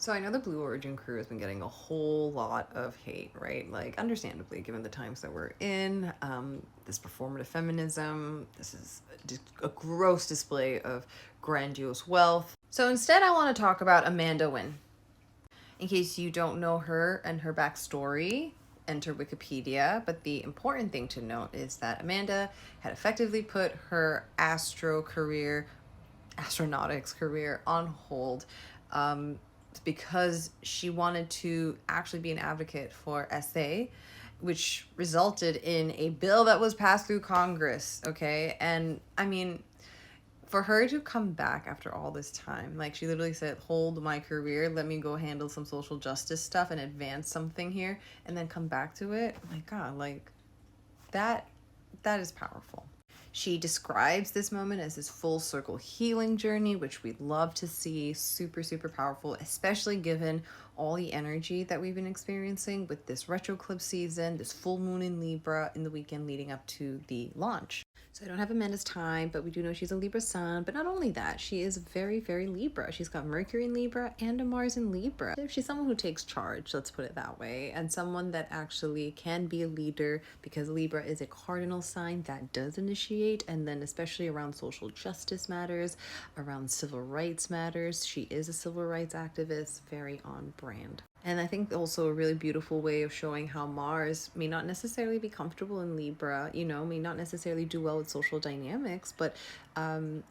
So I know the Blue Origin crew has been getting a whole lot of hate, right? Like, understandably, given the times that we're in, this performative feminism, this is a gross display of grandiose wealth. So instead, I want to talk about Amanda Nguyen. In case you don't know her and her backstory, enter Wikipedia. But the important thing to note is that Amanda had effectively put her astronautics career on hold, um, because she wanted to actually be an advocate for SA, which resulted in a bill that was passed through Congress. Okay. And I mean, for her to come back after all this time, like she literally said, hold my career, let me go handle some social justice stuff and advance something here, and then come back to it. Oh my God, like that, that is powerful. She describes this moment as this full circle healing journey, which we love to see. Super, super powerful, especially given all the energy that we've been experiencing with this retro eclipse season, this full moon in Libra in the weekend leading up to the launch. So I don't have Amanda's time, but we do know she's a Libra sun. But not only that, she is very, very Libra. She's got Mercury in Libra and a Mars in Libra. She's someone who takes charge, let's put it that way, and someone that actually can be a leader, because Libra is a cardinal sign that does initiate, and then especially around social justice matters, around civil rights matters. She is a civil rights activist, very on brand. And I think also a really beautiful way of showing how Mars may not necessarily be comfortable in Libra, may not necessarily do well with social dynamics, but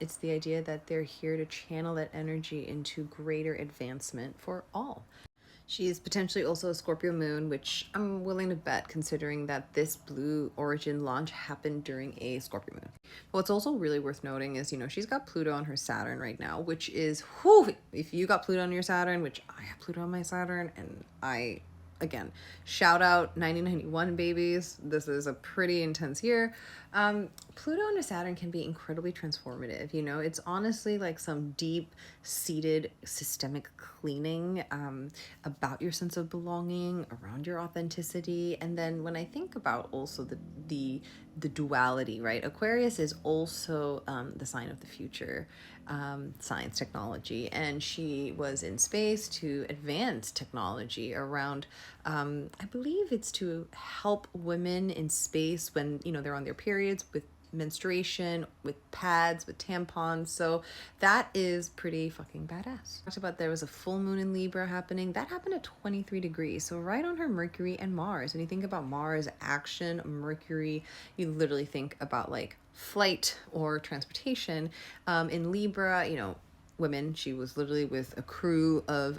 it's the idea that they're here to channel that energy into greater advancement for all. She is potentially also a Scorpio moon, which I'm willing to bet, considering that this Blue Origin launch happened during a Scorpio moon. What's also really worth noting is, she's got Pluto on her Saturn right now, which is, whew, if you got Pluto on your Saturn, which I have Pluto on my Saturn, and again, shout out 1991 babies. This is a pretty intense year. Pluto and Saturn can be incredibly transformative. It's honestly like some deep seated systemic cleaning, about your sense of belonging, around your authenticity. And then when I think about also the duality, right? Aquarius is also the sign of the future, science, technology, and she was in space to advance technology around, I believe it's to help women in space when they're on their periods, with menstruation, with pads, with tampons. So that is pretty fucking badass. Talked about there was a full moon in Libra happening. That happened at 23 degrees. So right on her Mercury and Mars. When you think about Mars, action, Mercury, you literally think about like flight or transportation. In Libra, women, she was literally with a crew of